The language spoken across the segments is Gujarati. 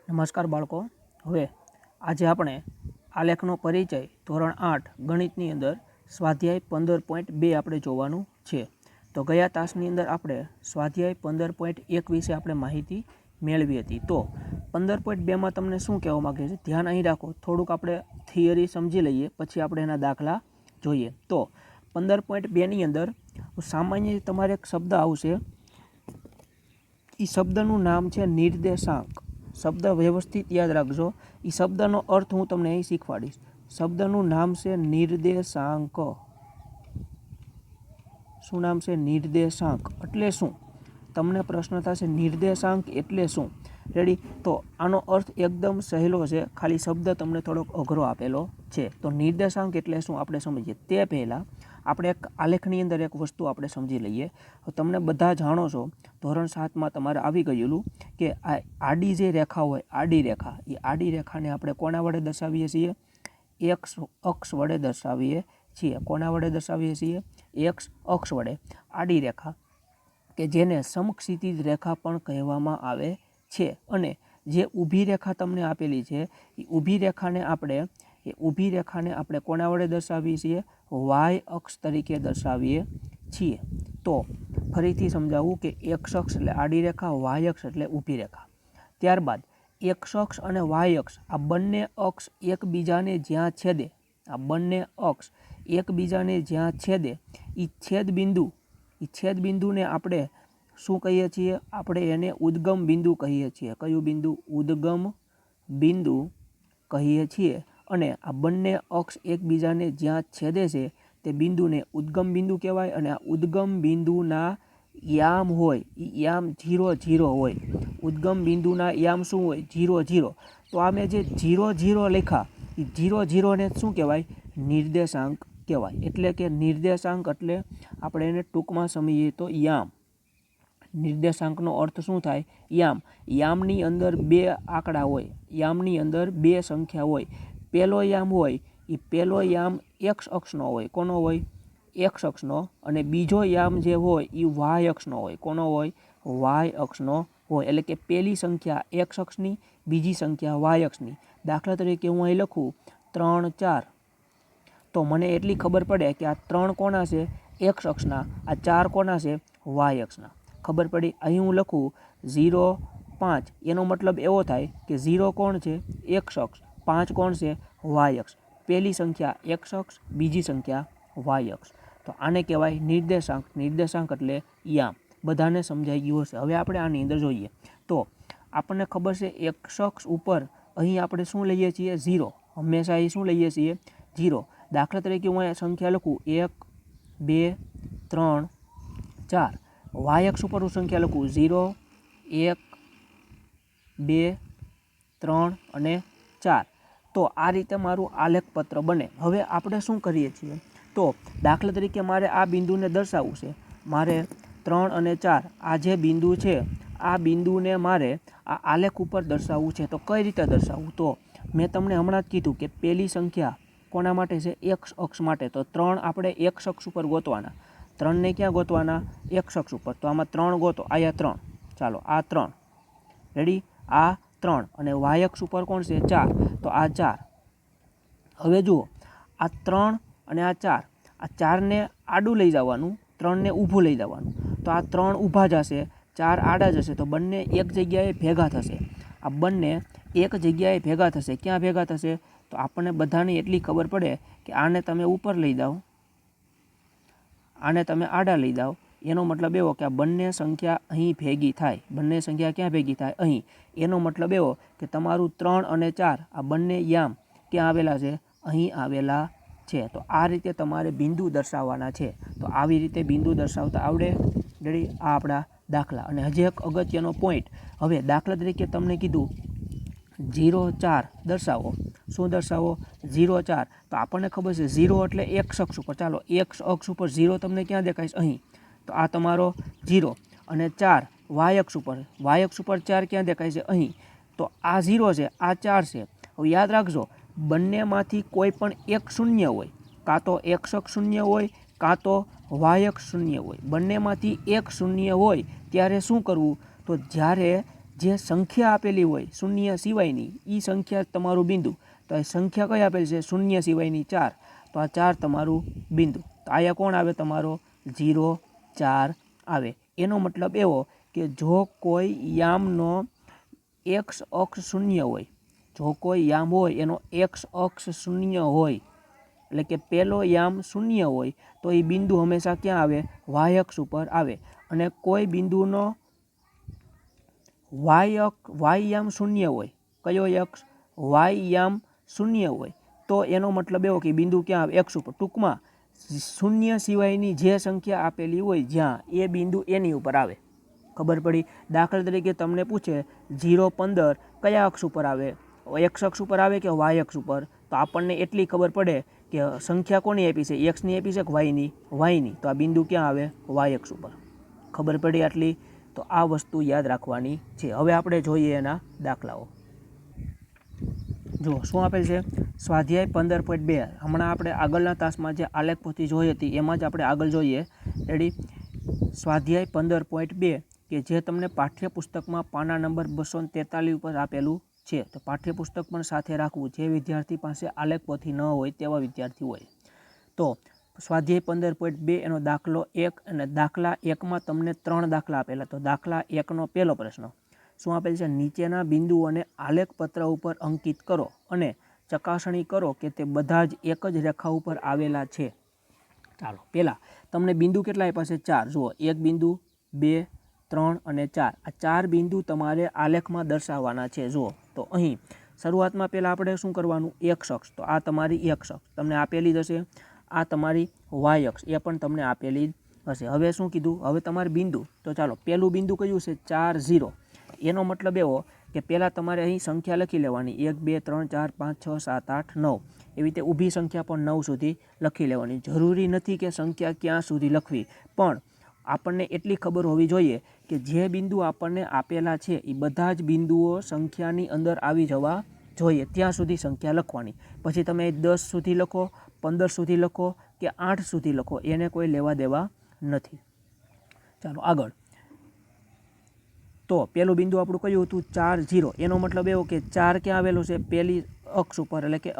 નમસ્કાર બાળકો, હવે આજે આપણે આલેખનો પરિચય ધોરણ 8 ગણિતની અંદર સ્વાધ્યાય 15.2 આપણે જોવાનું છે. તો ગયા તાસની અંદર આપણે સ્વાધ્યાય 15.1 વિશે આપણે માહિતી મેળવી હતી. તો 15.2માં તમને શું કહેવા માગે છે, ધ્યાન અહીં રાખો. થોડુંક આપણે થિયરી સમજી લઈએ, પછી આપણે એના દાખલા જોઈએ. તો 15.2ની અંદર સામાન્ય તમારે એક શબ્દ આવશે. એ શબ્દનું નામ છે નિર્દેશાંક. શબ્દ વ્યવસ્થિત યાદ રાખજો. એ શબ્દનો અર્થ હું તમને અહીં શીખવાડીશ. શબ્દનું નામ છે નિર્દેશાંક. શું નામ છે? નિર્દેશાંક એટલે શું? તમને પ્રશ્ન થશે નિર્દેશાંક એટલે શું? રેડી? તો આનો અર્થ એકદમ સહેલો છે, ખાલી શબ્દ તમને થોડોક અઘરો આપેલો છે. તો નિર્દેશાંક એટલે શું આપણે સમજીએ તે પહેલાં આપણે એક આલેખની અંદર એક વસ્તુ આપણે સમજી લઈએ. તમને બધા જાણો છો, ધોરણ 7માં તમારે આવી ગયેલું કે આ આડી જે રેખા હોય, આડી રેખા, એ આડી રેખાને આપણે કોના વડે દર્શાવીએ છીએ? એક્સ અક્ષ વડે દર્શાવીએ છીએ. કોના વડે દર્શાવીએ છીએ? એક્સ અક્ષ વડે. આડી રેખા કે જેને સમક્ષિતિજ રેખા પણ કહેવામાં આવે છે. અને જે ઊભી રેખા તમને આપેલી છે, એ ઊભી રેખાને આપણે કોના વડે દર્શાવીએ છીએ? વાય અક્ષ તરીકે દર્શાવીએ છીએ. તો ફરીથી સમજાવું કે એક્સ અક્ષ એટલે આડી રેખા, વાય અક્ષ એટલે ઊભી રેખા. ત્યારબાદ એક્સ અક્ષ અને વાય અક્ષ આ બંને અક્ષ એકબીજાને જ્યાં છેદે, એ છેદબિંદુને આપણે શું કહીએ છીએ? આપણે એને ઉદ્ગમ બિંદુ કહીએ છીએ. કયું બિંદુ? ઉદ્ગમ બિંદુ કહીએ છીએ. અને આ બંને અક્ષ એકબીજાને જ્યાં છેદે છે તે બિંદુને ઉદ્ગમ બિંદુ કહેવાય. અને આ ઉદ્ગમ બિંદુના યામ હોય, એ યામ 0, 0 હોય. ઉદ્ગમ બિંદુના યામ શું હોય? 0, 0. તો આ મેં જે 0, 0 લખ્યા, એ 0, 0ને શું કહેવાય? નિર્દેશાંક કહેવાય. એટલે કે નિર્દેશાંક એટલે આપણે એને ટૂંકમાં સમજીએ તો યામ. નિર્દેશાંકનો અર્થ શું થાય? યામ. યામની અંદર બે આંકડા હોય, યામની અંદર બે સંખ્યા હોય. પહેલો યામ હોય, એ પહેલો યામ એક્સ અક્ષનો હોય. કોનો હોય? એક્સ અક્ષનો. અને બીજો યામ જે હોય એ વાય અક્ષનો હોય. કોનો હોય? વાય અક્ષનો હોય. એટલે કે પહેલી સંખ્યા એક્સ અક્ષની, બીજી સંખ્યા વાય અક્ષની. દાખલા તરીકે હું અહીં લખું 3, 4. તો મને એટલી ખબર પડે કે આ 3 કોના છે? એક્સ અક્ષના. આ 4 કોના છે? વાય અક્ષના. ખબર પડી? અહીં હું લખું 0, 5. એનો મતલબ એવો થાય કે 0 કોણ છે? એક્સ અક્ષ. 5 કોણ છે? વાય અક્ષ. પહેલી સંખ્યા એક્સ અક્ષ, બીજી સંખ્યા વાય અક્ષ. તો આને કહેવાય નિર્દેશાંક. નિર્દેશાંક એટલે યામ. બધાને સમજાઈ ગયું હશે. હવે આપણે આની અંદર જોઈએ તો આપણને ખબર છે એક્સ અક્ષ ઉપર અહીં આપણે શું લઈએ છીએ? 0. હંમેશા અહીં શું લઈએ છીએ? 0. દાખલા તરીકે હું અહીંયા સંખ્યા લખું 1, 2, 3, 4. વાય અક્ષ ઉપર હું સંખ્યા લખું 0, 1, 2, 3 અને 4. તો આ રીતે મારું આલેખપત્ર બને. હવે આપણે શું કરીએ છીએ? તો દાખલા તરીકે મારે આ બિંદુને દર્શાવવું છે. મારે 3 અને 4 આ જે બિંદુ છે, આ બિંદુને મારે આ આલેખ ઉપર દર્શાવવું છે. તો કઈ રીતે દર્શાવવું? તો મેં તમને હમણાં જ કીધું કે પહેલી સંખ્યા કોના માટે છે? એક્સ અક્ષ માટે. તો 3 આપણે એક્સ અક્ષ ઉપર ગોતવાના. 3ને ક્યાં ગોતવાના? એક્સ અક્ષ ઉપર. તો આમાં 3 ગોતો. આયા 3. ચાલો, આ 3. રેડી? આ 3. અને વાય અક્ષ ઉપર કોણ છે? 4. તો આ 4. હવે જુઓ, આ 3 અને આ 4. આ 4ને આડું લઈ જવાનું, 3ને ઊભું લઈ જવાનું. તો આ 3 ઊભા જશે, 4 આડા જશે. તો બંને એક જગ્યાએ ભેગા થશે. આ બંને એક જગ્યાએ ભેગા થશે. ક્યાં ભેગા થશે? તો આપણને બધાને એટલી ખબર પડે કે આને તમે ઉપર લઈ જાઓ, આને તમે આડા લઈ જાઓ. એનો મતલબ એવો કે આ બંને સંખ્યા અહીં ભેગી થાય. બંને સંખ્યા ક્યાં ભેગી થાય? અહીં. એનો મતલબ એવો કે તમારું 3 અને 4 આ બંને યામ ક્યાં આવેલા છે? અહીં આવેલા છે. તો આ રીતે તમારે બિંદુ દર્શાવવાના છે. તો આવી રીતે બિંદુ દર્શાવતા આવડે? રેડી? આ આપણા દાખલા. અને હજી એક અગત્યનો પોઈન્ટ. હવે દાખલા તરીકે તમને કીધું 0, 4 દર્શાવો. શું દર્શાવો? 0, 4. તો આપણને ખબર છે 0 એટલે એક્સ અક્ષ ઉપર. ચાલો, એક્સ અક્ષ ઉપર 0 તમને ક્યાં દેખાય છે? અહીં. તો આ તમારો 0. અને 4 વાય અક્ષ ઉપર. વાય અક્ષ ઉપર 4 ક્યાં દેખાય છે? અહીં. તો આ 0 છે, આ 4 છે. હવે યાદ રાખજો, બંનેમાંથી કોઈ પણ એક શૂન્ય હોય. કાં તો એક્સ અક્ષ શૂન્ય હોય, કાં તો વાય અક્ષ શૂન્ય હોય. બંનેમાંથી એક શૂન્ય હોય ત્યારે શું કરવું? તો જ્યારે જે સંખ્યા આપેલી હોય શૂન્ય સિવાયની એ સંખ્યા તમારું બિંદુ. તો આ સંખ્યા કઈ આપેલી છે? શૂન્ય સિવાયની 4. તો આ 4 તમારું બિંદુ. તો અહીંયા કોણ આવે? તમારો 0, 4 આવે. એનો મતલબ એવો કે જો કોઈ યામનો એક્સ અક્ષ શૂન્ય હોય, જો કોઈ યામ હોય એનો એક્સ અક્ષ શૂન્ય હોય, એટલે કે પહેલો યામ શૂન્ય હોય, તો એ બિંદુ હંમેશા ક્યાં આવે? વાય અક્ષ ઉપર આવે. અને કોઈ બિંદુનો વાય યામ શૂન્ય હોય, કયો અક્ષ? વાય યામ શૂન્ય હોય, તો એનો મતલબ એવો કે બિંદુ ક્યાં આવે? એક્સ ઉપર. ટૂંકમાં શૂન્ય સિવાયની જે સંખ્યા આપેલી હોય જ્યાં, એ બિંદુ એની ઉપર આવે. ખબર પડી? દાખલા તરીકે તમને પૂછે 0, 15 કયા અક્ષ ઉપર આવે? એક્સ અક્ષ ઉપર આવે કે વાય અક્ષ ઉપર? તો આપણને એટલી ખબર પડે કે સંખ્યા કોની આપી છે? એક્સની આપી છે કે વાયની? વાયની. તો આ બિંદુ ક્યાં આવે? વાય અક્ષ ઉપર. ખબર પડી આટલી? તો આ વસ્તુ યાદ રાખવાની છે. હવે આપણે જોઈએ એના દાખલાઓ. જો શું આપેલ છે? સ્વાધ્યાય 15.2. હમણાં આપણે આગળના તાસમાં જે આલેખ પોથી જોઈ હતી એમાં જ આપણે આગળ જોઈએ. રેડી? સ્વાધ્યાય 15.2 કે જે તમને પાઠ્યપુસ્તકમાં પાના નંબર 243 ઉપર આપેલું છે. તો પાઠ્યપુસ્તક પણ સાથે રાખવું. જે વિદ્યાર્થી પાસે આલેખ પોથી ન હોય તેવા વિદ્યાર્થી હોય તો સ્વાધ્યાય 15.2 એનો દાખલો 1 અને દાખલા 1માં તમને 3 દાખલા આપેલા. તો દાખલા 1નો પહેલો પ્રશ્ન શું આપેલ છે? નીચેના બિંદુઓને આલેખપત્ર ઉપર અંકિત કરો અને ચકાસણી કરો કે તે બધા જ એક જ રેખા ઉપર આવેલા છે. ચાલો, પહેલાં તમને બિંદુ કેટલા આપ્યા છે? 4. જુઓ, 1 બિંદુ, 2, 3 અને 4. આ 4 બિંદુ તમારે આલેખમાં દર્શાવવાના છે. જુઓ, તો અહીં શરૂઆતમાં પહેલાં આપણે શું કરવાનું? એક્સ અક્ષ. તો આ તમારી એક્સ અક્ષ તમને આપેલી જ હશે. આ તમારી વાય અક્ષ, એ પણ તમને આપેલી જ હશે. હવે શું કીધું? હવે તમારે બિંદુ. તો ચાલો, પહેલું બિંદુ કયું છે? 4, 0. એનો મતલબ એવો કે પહેલાં તમારે અહીં સંખ્યા લખી લેવાની. 1, 2, 3, 4, 5, 6, 7, 8, 9. એવી રીતે ઊભી સંખ્યા પણ 9 સુધી લખી લેવાની. જરૂરી નથી કે સંખ્યા ક્યાં સુધી લખવી, પણ આપણને એટલી ખબર હોવી જોઈએ કે જે બિંદુ આપણને આપેલા છે એ બધા જ બિંદુઓ સંખ્યાની અંદર આવી જવા જોઈએ. ત્યાં સુધી સંખ્યા લખવાની. પછી તમે 10 સુધી લખો, 15 સુધી લખો કે 8 સુધી લખો, એને કોઈ લેવા દેવા નથી. ચાલો આગળ. તો પહેલું બિંદુ આપણું કયું હતું? 4, 0. એનો મતલબ એવો કે 4 ક્યાં આવેલો છે? પહેલી અક્ષ ઉપર, એટલે કે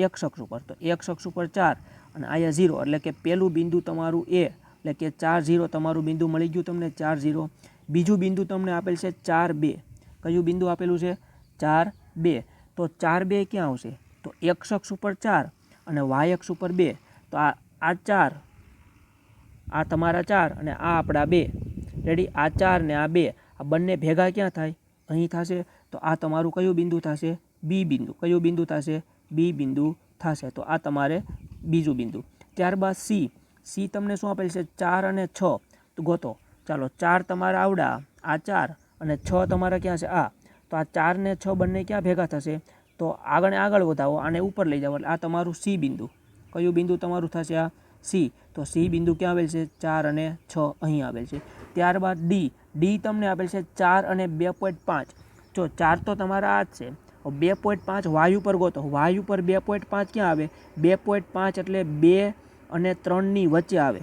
એક્સ અક્ષ ઉપર. તો એક્સ અક્ષ ઉપર 4 અને અહીંયા 0, એટલે કે પહેલું બિંદુ તમારું એ, એટલે કે 4, 0 તમારું બિંદુ મળી ગયું તમને. 4, 0. બીજું બિંદુ તમને આપેલ છે 4, 2. કયું બિંદુ આપેલું છે? 4, 2. તો 4, 2 ક્યાં આવશે? તો એક્સ અક્ષ ઉપર 4 અને વાય અક્ષ ઉપર 2. તો આ 4, આ તમારા 4 અને આ આપણા 2. રેડી? આ 4 ને આ 2, આ બંને ભેગા ક્યાં થાય? અહીં થશે. તો આ તમારું કયું બિંદુ થશે? બી બિંદુ. કયું બિંદુ થશે? બી બિંદુ થશે. તો આ તમારે બીજું બિંદુ. ત્યારબાદ સી. સી તમને શું આપેલ છે? 4 અને 6. તો ગોતો. ચાલો, 4 તમારા આવડા, આ 4 અને 6 તમારા ક્યાં છે? આ. તો આ 4 ને 6 બંને ક્યાં ભેગા થશે? તો આગળ વધાવો, આને ઉપર લઈ જાઓ, એટલે આ તમારું સી બિંદુ. કયું બિંદુ તમારું થશે? આ સી. તો સી બિંદુ ક્યાં આવેલ છે? 4 અને 6 અહીં આવેલ છે. ત્યારબાદ ડી. ડી તમને આપેલ છે 4 અને 2.5. જો 4 તો તમારા આ જ છે. 2.5 વાયુ પર ગોતો. વાયુ પર 2.5 ક્યાં આવે? 2.5 એટલે 2 અને 3ની વચ્ચે આવે.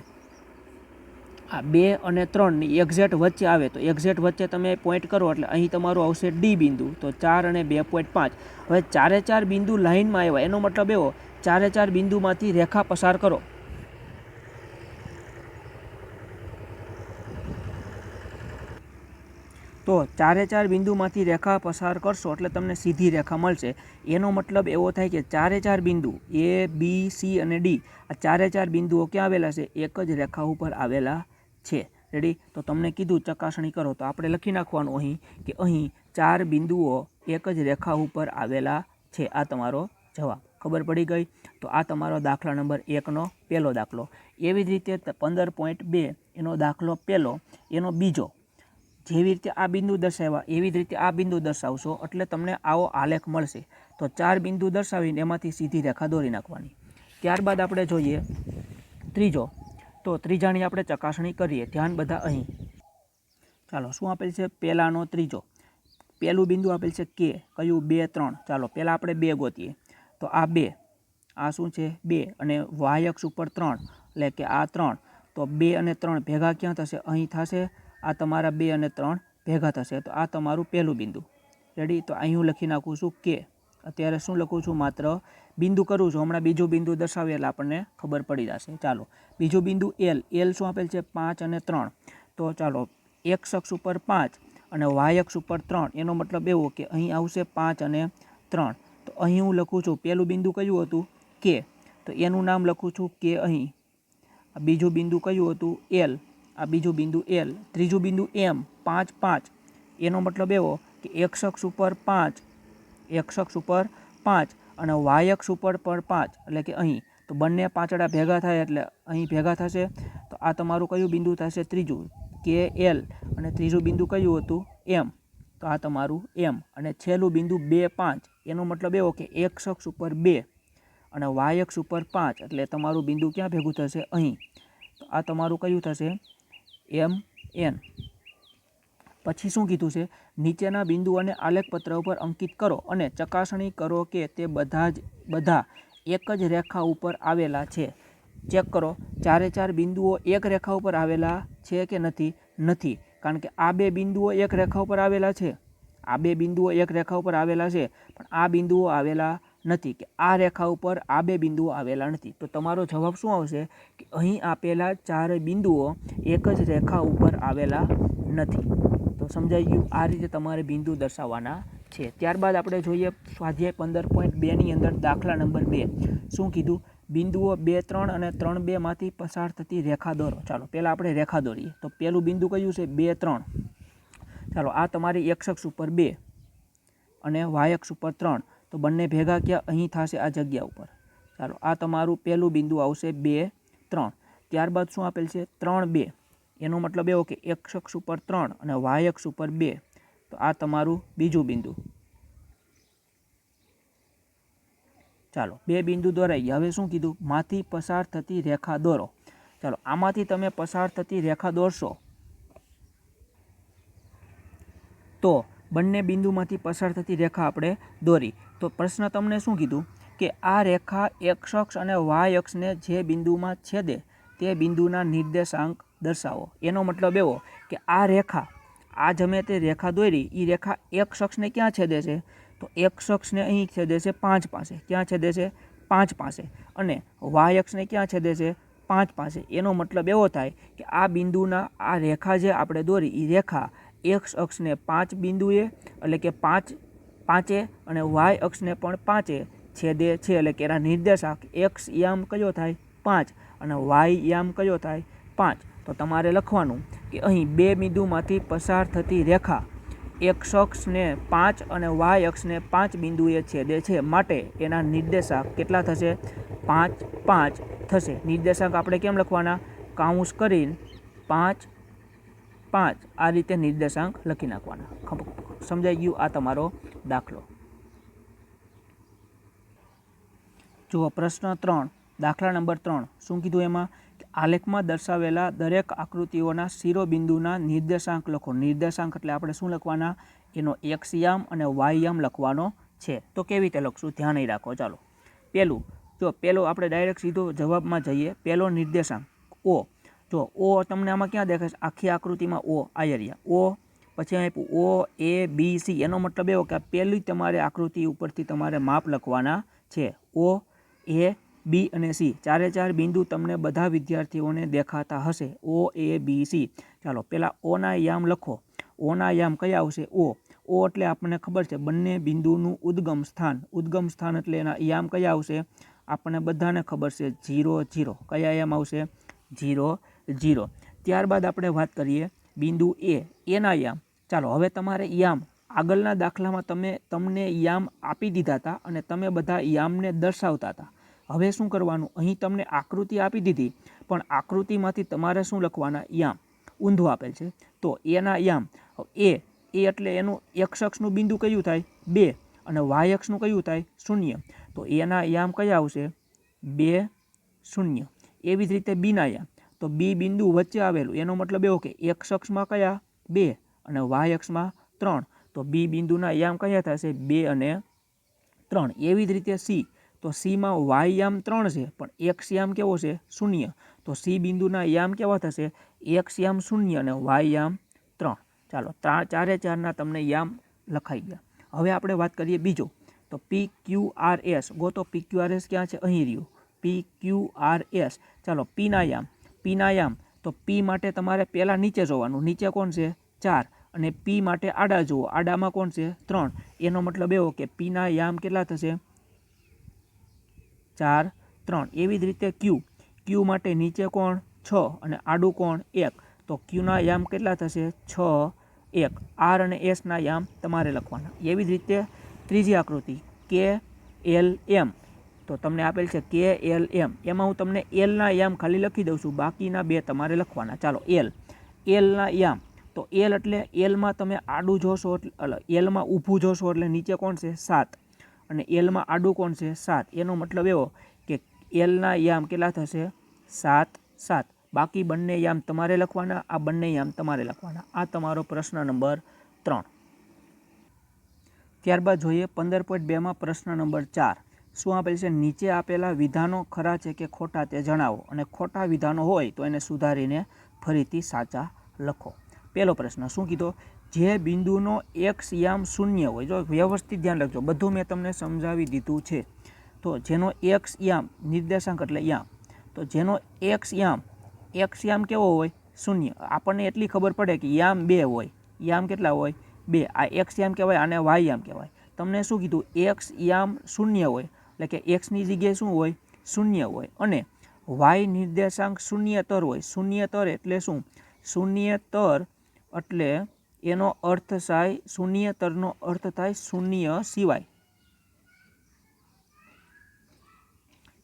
આ 2 અને 3ની એક્ઝેક્ટ વચ્ચે આવે. તો એક્ઝેક્ટ વચ્ચે તમે પોઈન્ટ કરો એટલે અહીં તમારું આવશે ડી બિંદુ. તો 4 અને 2.5. હવે 4 બિંદુ લાઇનમાં આવ્યા. એનો મતલબ એવો 4 બિંદુમાંથી રેખા પસાર કરો. તો 4 બિંદુમાંથી રેખા પસાર કરશો એટલે તમને સીધી રેખા મળશે. એનો મતલબ એવો થાય કે 4 બિંદુ એ, બી, સી અને ડી, આ 4 બિંદુઓ ક્યાં આવેલા છે? એક જ રેખા ઉપર આવેલા છે. રેડી? તો તમને કીધું ચકાસણી કરો. તો આપણે લખી નાખવાનું અહીં કે અહીં 4 બિંદુઓ એક જ રેખા ઉપર આવેલા છે. આ તમારો જવાબ. ખબર પડી ગઈ? તો આ તમારો દાખલા નંબર 1નો પહેલો દાખલો. એવી જ રીતે 15.2 એનો દાખલો પહેલો, એનો બીજો. જેવી રીતે આ બિંદુ દર્શાવ્યા એવી જ રીતે આ બિંદુ દર્શાવશો એટલે તમને આવો આલેખ મળશે. તો 4 બિંદુ દર્શાવીને એમાંથી સીધી રેખા દોરી નાખવાની. ત્યારબાદ આપણે જોઈએ ત્રીજો. તો ત્રીજાની આપણે ચકાસણી કરીએ. ધ્યાન બધા અહીં. ચાલો, શું આપેલ છે? પહેલાનો ત્રીજો. પહેલું બિંદુ આપેલ છે કે. કયું? 2, 3. ચાલો, પહેલાં આપણે 2 ગોતીએ. તો આ 2, આ શું છે? 2 અને વાય અક્ષ ઉપર 3, એટલે કે આ 3. તો 2 અને 3 ભેગા ક્યાં થશે? અહીં થશે. આ તમારા 2 અને 3 ભેગા થશે. તો આ તમારું પહેલું બિંદુ. રેડી? તો અહીં હું લખી નાખું છું કે. અત્યારે શું લખું છું? માત્ર બિંદુ કરું છું. હમણાં બીજું બિંદુ દર્શાવીએ એટલે આપણને ખબર પડી જશે. ચાલો, બીજું બિંદુ એલ. એલ શું આપેલ છે? 5 અને 3. તો ચાલો, એક્સ અક્ષ ઉપર 5 અને વાય અક્ષ ઉપર 3. એનો મતલબ એવો કે અહીં આવશે 5 અને 3. તો અહીં હું લખું છું પહેલું બિંદુ કયું હતું? કે. તો એનું નામ લખું છું કે અહીં. આ બીજું બિંદુ કયું હતું? એલ. આ બીજું બિંદુ એલ. ત્રીજું બિંદુ એમ. 5 5. એનો મતલબ એવો કે એક્સ અક્ષ ઉપર 5, એક્સ અક્ષ ઉપર 5 અને વાય અક્ષ ઉપર પણ 5, એટલે કે અહીં. તો બંને પાંચડા ભેગા થાય એટલે અહીં ભેગા થશે. તો આ તમારું કયું બિંદુ થશે? ત્રીજું, કે એલ. અને ત્રીજું બિંદુ કયું હતું? એમ. તો આ તમારું એમ. અને છેલ્લું બિંદુ 2 5. એનો મતલબ એવો કે એક્સ અક્ષ ઉપર 2 અને વાય અક્ષ ઉપર 5, એટલે તમારું બિંદુ ક્યાં ભેગું થશે? અહીં. તો આ તમારું કયું થશે? એમ એન. પછી શું કીધું છે? નીચેના બિંદુઓને આલેખપત્ર ઉપર અંકિત કરો અને ચકાસણી કરો કે તે બધા એક જ રેખા ઉપર આવેલા છે. ચેક કરો, ચારે ચાર બિંદુઓ એક રેખા ઉપર આવેલા છે કે નથી? નથી, કારણ કે આ બે બિંદુઓ એક રેખા ઉપર આવેલા છે. આ બે બિંદુઓ એક રેખા ઉપર આવેલા છે, પણ આ બિંદુઓ આવેલા નથી, કે આ રેખા ઉપર આ બે બિંદુઓ આવેલા નથી. તો તમારો જવાબ શું આવશે? કે અહીં આપેલા ચાર બિંદુઓ એક જ રેખા ઉપર આવેલા નથી. તો સમજાઈ ગયું? આ રીતે તમારે બિંદુ દર્શાવવાના છે. ત્યારબાદ આપણે જોઈએ સ્વાધ્યાય 15.2 અંદર દાખલા નંબર 2. શું કીધું? બિંદુઓ 2 3 અને 3 2 માંથી પસાર થતી રેખા દોરો. ચાલો, પહેલાં આપણે રેખા દોરીએ. તો પહેલું બિંદુ કયું છે? 2 3. ચાલો, આ તમારી એક્સ અક્ષ ઉપર 2 અને વાય અક્ષ ઉપર 3. તો બંને ભેગા ક્યાં? અહીં થશે, આ જગ્યા ઉપર. ચાલો, આ તમારું પહેલું બિંદુ આવશે 2 3. ત્યારબાદ શું આપેલ છે? 3 2. એનો મતલબ એવો કે એક્સ અક્ષ ઉપર 3 અને વાય અક્ષ ઉપર 2. તો આ તમારું બીજું બિંદુ. ચાલો, બે બિંદુ દોરાઈ ગયા. હવે શું કીધું? માંથી પસાર થતી રેખા દોરો. ચાલો, આમાંથી તમે પસાર થતી રેખા દોરશો તો બંને બિંદુમાંથી પસાર થતી રેખા આપણે દોરી. તો પ્રશ્ન તમને શું કીધું? કે આ રેખા એક્સ અક્ષ અને વાય અક્ષને જે બિંદુમાં છેદે તે બિંદુના નિર્દેશાંક દર્શાવો. એનો મતલબ એવો કે આ રેખા, આ જમે તે રેખા દોરી, એ રેખા એક્સ અક્ષને ક્યાં છેદે છે? તો એક્સ અક્ષને અહીં છેદે છે 5 પાસે. ક્યાં છેદે છે? 5 પાસે. અને વાય અક્ષને ક્યાં છેદે છે? 5 પાસે. એનો મતલબ એવો થાય કે આ બિંદુના, આ રેખા જે આપણે દોરી, એ રેખા એક્સ અક્ષને 5 બિંદુએ, એટલે કે 5 5 અને વાય અક્ષને પણ 5 છેદે છે. એટલે કે એના નિર્દેશાંક એક્સ યામ કયો થાય? 5 અને વાય યામ કયો થાય? 5. તો તમારે લખવાનું કે અહીં બે બિંદુમાંથી પસાર થતી રેખા એક્સ અક્ષને 5 અને વાય અક્ષને 5 બિંદુએ છેદે છે, માટે એના નિર્દેશાંક કેટલા થશે? 5 5 થશે. નિર્દેશાંક આપણે કેમ લખવાના? કાઉન્સ કરીને 5 5 આ રીતે નિર્દેશાંક લખી નાખવાના. સમજાઈ ગયું? આ તમારો દાખલો. જુઓ પ્રશ્ન 3, દાખલા નંબર 3. શું કીધું એમાં? આલેખમાં દર્શાવેલા દરેક આકૃતિઓના શિરોબિંદુના નિર્દેશાંક લખો. નિર્દેશાંક એટલે આપણે શું લખવાના? એનો એક્સ યામ અને વાય યામ લખવાનો છે. તો કેવી રીતે લખશું? ધ્યાન નહીં રાખો. ચાલો, પહેલું, જો પહેલો આપણે ડાયરેક્ટ સીધો જવાબમાં જઈએ. પહેલો નિર્દેશાંક ઓ. જો ઓ તમને આમાં ક્યાં દેખાય છે? આખી આકૃતિમાં ઓ, આ એરિયા ઓ. પછી આપ્યું ઓ એ બી સી. એનો મતલબ એવો કે આ પહેલી તમારે આકૃતિ ઉપરથી તમારે માપ લખવાના છે. ઓ એ બી અને સી, ચારે ચાર બિંદુ તમને બધા વિદ્યાર્થીઓને દેખાતા હશે. ઓ એ બી સી. ચાલો, પહેલાં ઓના યામ લખો. ઓના યામ કયા આવશે? ઓ. ઓ એટલે આપણને ખબર છે બંને બિંદુનું ઉદ્ગમ સ્થાન. ઉદ્ગમ સ્થાન એટલે એના યામ કયા આવશે? આપણને બધાને ખબર છે 0 0. કયા યામ આવશે? 0 0. ત્યારબાદ આપણે વાત કરીએ બિંદુ એ. એના યામ. ચાલો, હવે તમારે યામ, આગળના દાખલામાં તમને યામ આપી દીધા હતા અને તમે બધા યામને દર્શાવતા હતા. હવે શું કરવાનું? અહીં તમને આકૃતિ આપી દીધી, પણ આકૃતિમાંથી તમારે શું લખવાના? યામ. ઊંધું આપેલ છે તો એના યામ. એ એટલે એનું એક્સ અક્ષનું બિંદુ કયું થાય? 2 અને વાય અક્ષનું કયું થાય? 0. તો એના યામ કયા આવશે? 2 0. એવી જ રીતે બીના યામ. તો બી બિંદુ વચ્ચે આવેલું, એનો મતલબ એવો કે એક્સ અક્ષમાં કયા? 2 અને વાય અક્ષમાં 3. તો બી બિંદુના યામ કયા થશે? 2 અને 3. એવી જ રીતે સી. તો સીમાં વાય યામ 3 છે, પણ એક્સ યામ કેવો છે? 0. તો સી બિંદુના યામ કેવા થશે? એક્સ યામ 0 અને વાય યામ 3. ચાલો ચારે ચારના તમને યામ લખાઈ ગયા. હવે આપણે વાત કરીએ બીજો, તો PQRS. ગોતો PQRS ક્યાં છે? અહીં રહ્યું PQRS. ચાલો પીના યામ. તો પી માટે તમારે પહેલાં નીચે જોવાનું. નીચે કોણ છે? 4. અને પી માટે આડા જુઓ. આડામાં કોણ છે? 3. એનો મતલબ એવો કે પીના યામ કેટલા થશે? 4, 3. એવી જ રીતે ક્યુ માટે નીચે કોણ? 6 અને આડું કોણ? 1. તો ક્યુના યામ કેટલા થશે? 6, 1. આર અને એસના યામ તમારે લખવાના. એવી જ રીતે ત્રીજી આકૃતિ KLM. તો તમને આપેલ છે KLM. એમાં હું તમને એલના યામ ખાલી લખી દઉં છું, બાકીના 2 તમારે લખવાના. ચાલો એલના યામ. તો એલ એટલે એલમાં તમે આડું જોશો એટલે એલમાં ઊભું જોશો એટલે નીચે કોણ છે? 7. અને એલમાં આડું કોણ છે? 7. એનો મતલબ એવો કે એલના યામ કેટલા થશે? 7, 7. બાકી બંને યામ તમારે લખવાના, આ બંને યામ તમારે લખવાના. આ તમારો પ્રશ્ન નંબર 3. ત્યારબાદ જોઈએ 15.2માં પ્રશ્ન નંબર 4. શું આપેલ છે? નીચે આપેલા વિધાનો ખરા છે કે ખોટા તે જણાવો, અને ખોટા વિધાનો હોય તો એને સુધારીને ફરીથી સાચા લખો. પહેલો પ્રશ્ન શું કીધો? જે બિંદુનો એક્સ યામ 0 હોય, જો વ્યવસ્થિત ધ્યાન રાખજો, બધું મેં તમને સમજાવી દીધું છે. તો જેનો એક્સ યામ, નિર્દેશાંક એટલે યામ, તો જેનો એક્સ યામ કેવો હોય? 0. આપણને એટલી ખબર પડે કે યામ 2 હોય. યામ કેટલા હોય? 2. આ એક્સ યામ કહેવાય, આને વાય યામ કહેવાય. તમને શું કીધું? એક્સ યામ 0 હોય એટલે કે એક્સની જગ્યાએ શું હોય? 0 હોય. અને વાય નિર્દેશાંક શૂન્યતર હોય. શૂન્યતર એટલે શું? શૂન્યતર એટલે એનો અર્થ થાય, શૂન્યતરનો અર્થ થાય શૂન્ય સિવાય.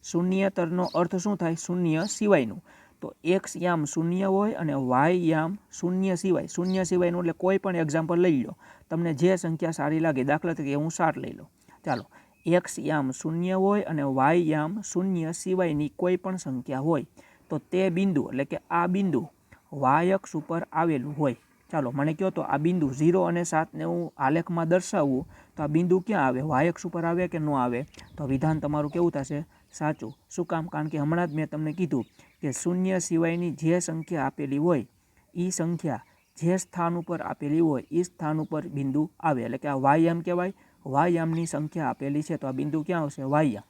શૂન્યતરનો અર્થ શું થાય? શૂન્ય સિવાયનું. તો એક્સ યામ 0 હોય અને વાય યામ શૂન્ય સિવાય. શૂન્ય સિવાયનું એટલે કોઈ પણ એક્ઝામ્પલ લઈ લો, તમને જે સંખ્યા સારી લાગે. દાખલા તરીકે હું 7 લઈ લો. ચાલો, એક્સ યામ 0 હોય અને વાય યામ શૂન્ય સિવાયની કોઈ પણ સંખ્યા હોય, તો તે બિંદુ એટલે કે આ બિંદુ વાય અક્ષ ઉપર આવેલું હોય. ચાલો મને કહો તો આ બિંદુ 0 અને 7ને હું આલેખમાં દર્શાવું તો આ બિંદુ ક્યાં આવે? વાય અક્ષ ઉપર આવે કે ન આવે? તો વિધાન તમારું કેવું થશે? સાચું. શું કામ? કારણ કે હમણાં જ મેં તમને કીધું કે શૂન્ય સિવાયની જે સંખ્યા આપેલી હોય એ સંખ્યા જે સ્થાન ઉપર આપેલી હોય એ સ્થાન ઉપર બિંદુ આવે. એટલે કે આ વાયયામ કહેવાય. વાયયામની સંખ્યા આપેલી છે તો આ બિંદુ ક્યાં આવશે? વાયયામ,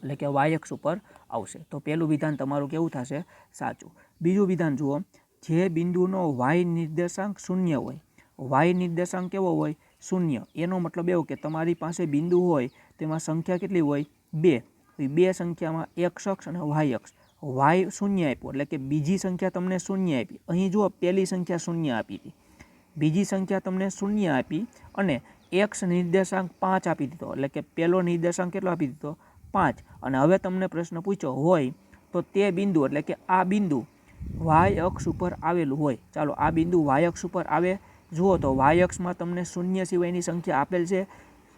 એટલે કે વાય અક્ષ ઉપર આવશે. તો પહેલું વિધાન તમારું કેવું થશે? સાચું. બીજું વિધાન જુઓ, જે બિંદુનો વાય નિર્દેશાંક 0 હોય. વાય નિર્દેશાંક કેવો હોય? 0. એનો મતલબ એવો કે તમારી પાસે બિંદુ હોય તેમાં સંખ્યા કેટલી હોય? 2. 2 સંખ્યામાં એક્સ અક્ષ અને વાય અક્ષ. વાય 0 આપ્યો એટલે કે બીજી સંખ્યા તમને 0 આપી. અહીં જુઓ, પહેલી સંખ્યા 0 આપી હતી, બીજી સંખ્યા તમને 0 આપી અને એક્સ નિર્દેશાંક 5 આપી દીધો. એટલે કે પહેલો નિર્દેશાંક કેટલો આપી દીધો? 5. અને હવે તમને પ્રશ્ન પૂછ્યો હોય તો તે બિંદુ એટલે કે આ બિંદુ વાય અક્ષ ઉપર આવેલું હોય. ચાલો, આ બિંદુ વાય અક્ષ ઉપર આવે. જુઓ તો વાય અક્ષમાં તમને 0 સિવાયની સંખ્યા આપેલ છે.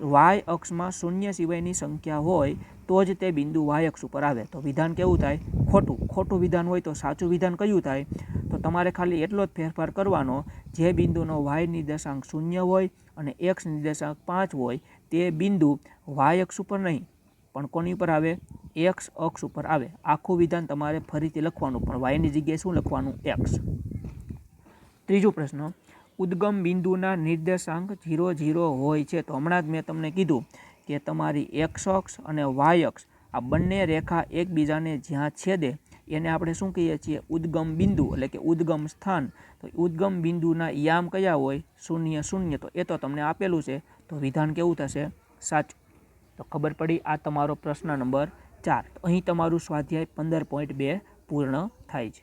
વાય અક્ષમાં 0 સિવાયની સંખ્યા હોય તો જ તે બિંદુ વાય અક્ષ ઉપર આવે. તો વિધાન કેવું થાય? ખોટું. ખોટું વિધાન હોય તો સાચું વિધાન કયું થાય? તો તમારે ખાલી એટલો જ ફેરફાર કરવાનો, જે બિંદુનો વાય નિર્દેશાંક 0 હોય અને એક્સ નિર્દેશાંક 5 હોય તે બિંદુ વાય અક્ષ ઉપર નહીં પણ કોની ઉપર આવે? એક્સ અક્ષ ઉપર આવે. આખું વિધાન તમારે ફરીથી લખવાનું, પણ વાયની જગ્યાએ શું લખવાનું? એક્સ. ત્રીજો પ્રશ્ન, ઉદ્ગમ બિંદુના નિર્દેશાંક 0, 0 હોય છે. તો હમણાં જ મેં તમને કીધું કે તમારી એક્સ અક્ષ અને વાય અક્ષ આ બંને રેખા એકબીજાને જ્યાં છેદે એને આપણે શું કહીએ છીએ? ઉદ્ગમ બિંદુ, એટલે કે ઉદ્ગમ સ્થાન. તો ઉદ્ગમ બિંદુના યામ કયા હોય? 0, 0. તો એ તો તમને આપેલું છે. તો વિધાન કેવું થશે? સાચું. તો ખબર પડી. આ તમારો પ્રશ્ન નંબર 4. તો અહીં તમારું સ્વાધ્યાય 15.2 પૂર્ણ થાય છે.